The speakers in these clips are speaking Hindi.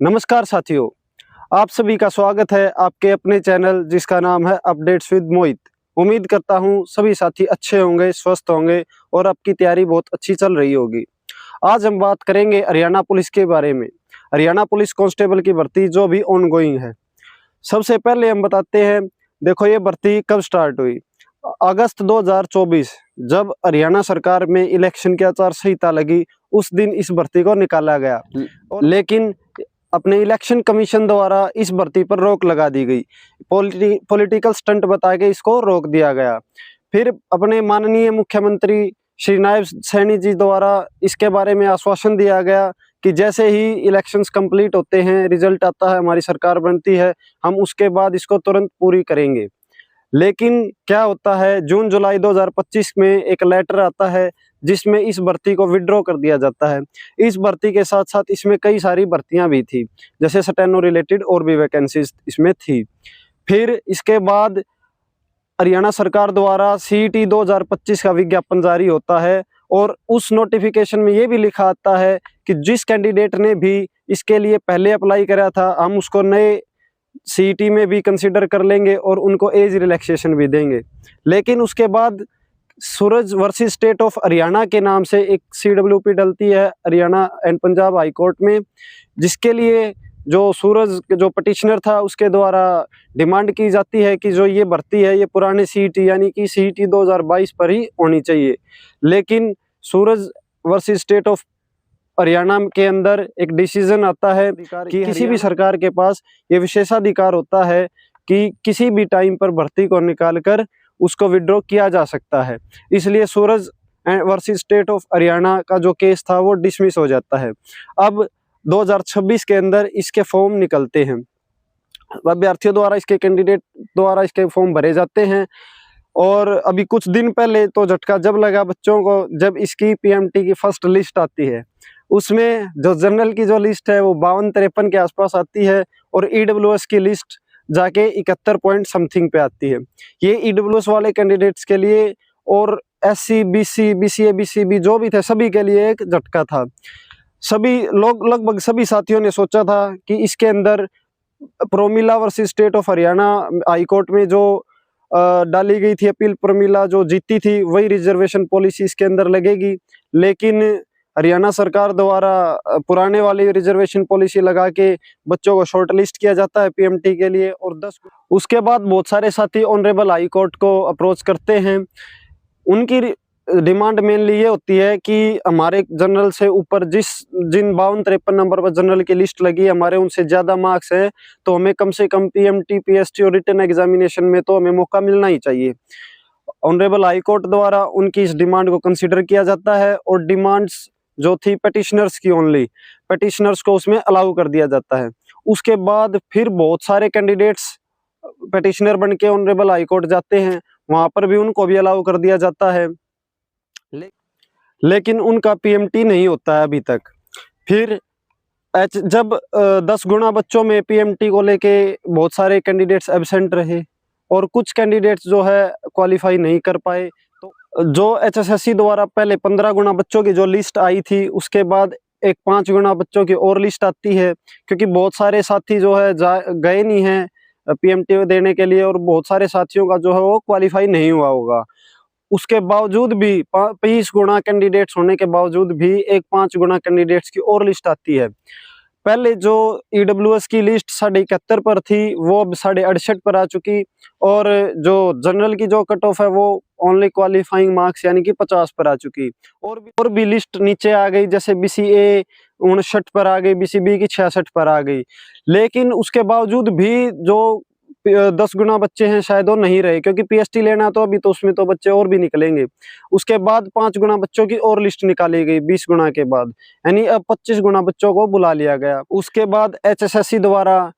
नमस्कार साथियों, आप सभी का स्वागत है आपके अपने चैनल जिसका नाम है अपडेट्स विद मोहित। उम्मीद करता हूं सभी साथी अच्छे होंगे, स्वस्थ होंगे और आपकी तैयारी बहुत अच्छी चल रही होगी। आज हम बात करेंगे हरियाणा पुलिस के बारे में। हरियाणा पुलिस कांस्टेबल की भर्ती जो भी ऑनगोइंग है। सबसे पहले हम बताते हैं, देखो ये भर्ती कब स्टार्ट हुई। अगस्त 2024 जब हरियाणा सरकार में इलेक्शन की आचार संहिता लगी, उस दिन इस भर्ती को निकाला गया। लेकिन अपने इलेक्शन कमीशन द्वारा इस भर्ती पर रोक लगा दी गई। पॉलिटिकल स्टंट बता के इसको रोक दिया गया। फिर अपने माननीय मुख्यमंत्री श्री नायब सैनी जी द्वारा इसके बारे में आश्वासन दिया गया कि जैसे ही इलेक्शंस कंप्लीट होते हैं, रिजल्ट आता है, हमारी सरकार बनती है, हम उसके बाद इसको तुरंत पूरी करेंगे। लेकिन क्या होता है, जून जुलाई 2025 में एक लेटर आता है जिसमें इस भर्ती को विड्रॉ कर दिया जाता है। इस भर्ती के साथ साथ इसमें कई सारी भर्तियां भी थी, जैसे स्टेनो रिलेटेड और भी वैकेंसीज इसमें थी। फिर इसके बाद हरियाणा सरकार द्वारा सीईटी 2025 का विज्ञापन जारी होता है और उस नोटिफिकेशन में ये भी लिखा आता है कि जिस कैंडिडेट ने भी इसके लिए पहले अप्लाई करा था, हम उसको नए सीईटी में भी कंसिडर कर लेंगे और उनको एज रिलैक्सेशन भी देंगे। लेकिन उसके बाद सूरज वर्सेस स्टेट ऑफ हरियाणा के नाम से एक CWP डलती है Haryana and Punjab high court में, जिसके लिए जो सूरज जो पटिशनर था उसके द्वारा डिमांड की जाती है कि जो ये भर्ती है ये पुराने सीईटी यानी कि सीईटी 2022 पर ही होनी चाहिए। लेकिन सूरज वर्सेस स्टेट ऑफ हरियाणा के अंदर एक डिसीजन आता है कि किसी भी सरकार के पास ये विशेषाधिकार होता है कि किसी भी टाइम पर भर्ती को निकालकर उसको विड्रॉ किया जा सकता है। इसलिए सूरज वर्सेस स्टेट ऑफ हरियाणा का जो केस था वो डिसमिस हो जाता है। अब 2026 के अंदर इसके फॉर्म निकलते हैं, अभ्यर्थियों द्वारा, इसके कैंडिडेट द्वारा इसके फॉर्म भरे जाते हैं। और अभी कुछ दिन पहले तो झटका जब लगा बच्चों को, जब इसकी PMT की फर्स्ट लिस्ट आती है, उसमें जो जनरल की जो लिस्ट है वो 52-53 के आसपास आती है और EWS की लिस्ट जाके 71 पॉइंट समथिंग पे आती है। ये EWS वाले कैंडिडेट्स के लिए और SC, BC, BCA, BCB जो भी थे सभी के लिए एक झटका था। सभी लोग, लगभग सभी साथियों ने सोचा था कि इसके अंदर Promila versus state of Haryana high court में जो डाली गई थी अपील, प्रोमिला जो जीती थी, वही रिजर्वेशन पॉलिसी इसके अंदर लगेगी। लेकिन हरियाणा सरकार द्वारा पुराने वाली रिजर्वेशन पॉलिसी लगा के बच्चों को शॉर्ट लिस्ट किया जाता है PMT के लिए। और 10 उसके बाद बहुत सारे साथी ऑनरेबल हाई कोर्ट को अप्रोच करते हैं। उनकी डिमांड मेनली ये होती है कि हमारे जनरल से ऊपर जिन 52-53 नंबर पर जनरल की लिस्ट लगी है, हमारे उनसे ज़्यादा मार्क्स हैं, तो हमें कम से कम PMT, PST और रिटन एग्जामिनेशन में तो हमें मौका मिलना ही चाहिए। ऑनरेबल हाई कोर्ट द्वारा उनकी इस डिमांड को कंसिडर किया जाता है और डिमांड्स जो थी पेटिशनर्स की, ओनली पेटिशनर्स को उसमें अलाउ कर दिया जाता है। उसके बाद फिर बहुत सारे कैंडिडेट्स पेटिशनर बन के ऑनरेबल हाई कोर्ट जाते हैं, वहां पर भी उनको भी अलाउ कर दिया जाता है। लेकिन उनका PMT नहीं होता है अभी तक। फिर जब 10 गुना बच्चों में PMT को लेके बहुत सारे कैंडिडेट्स एब्सेंट रहे और कुछ कैंडिडेट्स जो है क्वालिफाई नहीं कर पाए, तो जो HSSC द्वारा पहले 15 गुना बच्चों की जो लिस्ट आई थी, उसके बाद एक 5 गुना बच्चों की और लिस्ट आती है, क्योंकि बहुत सारे साथी जो है गए नहीं हैं PMT देने के लिए और बहुत सारे साथियों का जो है वो क्वालिफाई नहीं हुआ होगा। उसके बावजूद भी 20 गुना कैंडिडेट्स होने के बावजूद भी एक 5 गुना कैंडिडेट्स की और लिस्ट आती है। पहले जो EWS की लिस्ट 71.5 पर थी, वो अब 68.5 पर आ चुकी और जो जनरल की जो कट ऑफ है वो ओनली क्वालिफाइंग मार्क्स यानी कि 50 पर आ चुकी। और भी लिस्ट नीचे आ गई, जैसे BCA 59 पर आ गई, BCB की 66 पर आ गई। लेकिन उसके बावजूद भी जो 10 गुना बच्चे हैं शायद वो नहीं रहे, क्योंकि PST लेना तो अभी तो उसमें तो बच्चे और भी निकलेंगे। उसके बाद 5 गुना बच्चों की और लिस्ट निकाली गई 20 गुना के बाद, यानी अब 25 गुना बच्चों को बुला लिया गया। उसके बाद HSSC द्वारा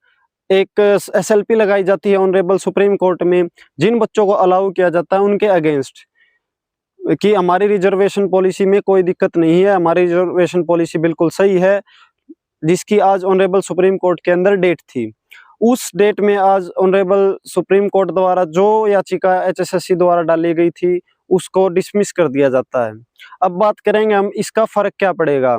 एक SLP लगाई जाती है ऑनरेबल सुप्रीम कोर्ट में, जिन बच्चों को अलाउ किया जाता है उनके अगेंस्ट, कि हमारी रिजर्वेशन पॉलिसी में कोई दिक्कत नहीं है, हमारी रिजर्वेशन पॉलिसी बिल्कुल सही है, जिसकी आज ऑनरेबल सुप्रीम कोर्ट के अंदर डेट थी। उस डेट में आज ऑनरेबल सुप्रीम कोर्ट द्वारा जो याचिका HSSC द्वारा डाली गई थी उसको डिसमिस कर दिया जाता है। अब बात करेंगे हम इसका फ़र्क क्या पड़ेगा।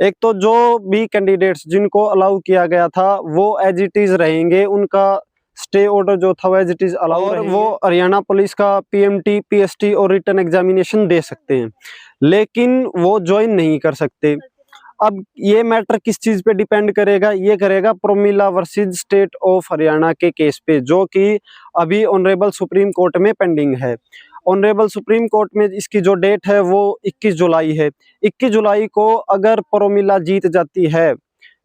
एक तो जो भी कैंडिडेट्स जिनको अलाउ किया गया था वो एज इट इज़ रहेंगे, उनका स्टे ऑर्डर जो था वो एज इट इज़ अलाउ और वो हरियाणा पुलिस का पीएमटी, पीएसटी और रिटन एग्जामिनेशन दे सकते हैं, लेकिन वो ज्वाइन नहीं कर सकते। अब ये मैटर किस चीज़ पे डिपेंड करेगा, ये करेगा Promila versus state of Haryana के केस पे, जो कि अभी ऑनरेबल सुप्रीम कोर्ट में पेंडिंग है। ऑनरेबल सुप्रीम कोर्ट में इसकी जो डेट है वो 21 जुलाई है। 21 जुलाई को अगर प्रोमिला जीत जाती है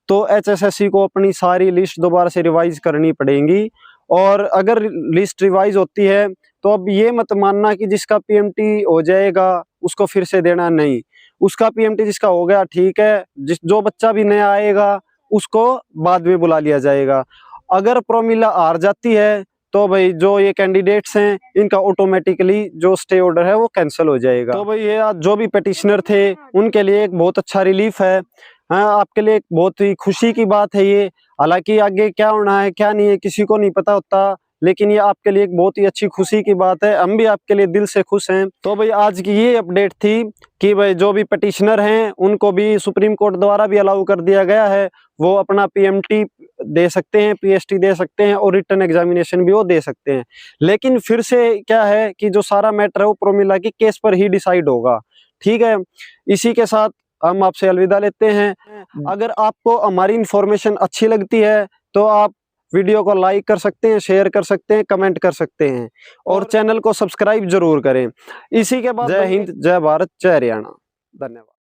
तो एचएसएससी को अपनी सारी लिस्ट दोबारा से रिवाइज करनी पड़ेगी, और अगर लिस्ट रिवाइज होती है तो अब ये मत मानना कि जिसका पीएमटी हो जाएगा उसको फिर से देना, नहीं। उसका पीएमटी जिसका हो गया ठीक है, जो बच्चा भी नया आएगा उसको बाद में बुला लिया जाएगा। अगर प्रोमिला हार जाती है तो भाई जो ये कैंडिडेट्स हैं इनका ऑटोमेटिकली जो स्टे ऑर्डर है वो कैंसिल हो जाएगा। तो भाई ये आज जो भी पिटिशनर थे उनके लिए एक बहुत अच्छा रिलीफ है। हाँ, आपके लिए एक बहुत ही खुशी की बात है ये। हालांकि आगे क्या होना है क्या नहीं है किसी को नहीं पता होता, लेकिन ये आपके लिए एक बहुत ही अच्छी खुशी की बात है। हम भी आपके लिए दिल से खुश हैं। तो भाई आज की ये अपडेट थी कि भाई जो भी पिटिशनर हैं उनको भी सुप्रीम कोर्ट द्वारा भी अलाउ कर दिया गया है, वो अपना पीएमटी दे सकते हैं, पीएसटी दे सकते हैं और रिटन एग्जामिनेशन भी वो दे सकते हैं। लेकिन फिर से क्या है कि जो सारा मैटर है वो प्रोमिला के केस पर ही डिसाइड होगा। ठीक है, इसी के साथ हम आपसे अलविदा लेते हैं। अगर आपको हमारी इंफॉर्मेशन अच्छी लगती है तो आप वीडियो को लाइक कर सकते हैं, शेयर कर सकते हैं, कमेंट कर सकते हैं और चैनल को सब्सक्राइब जरूर करें। इसी के बाद जय हिंद, जय भारत, जय हरियाणा। धन्यवाद।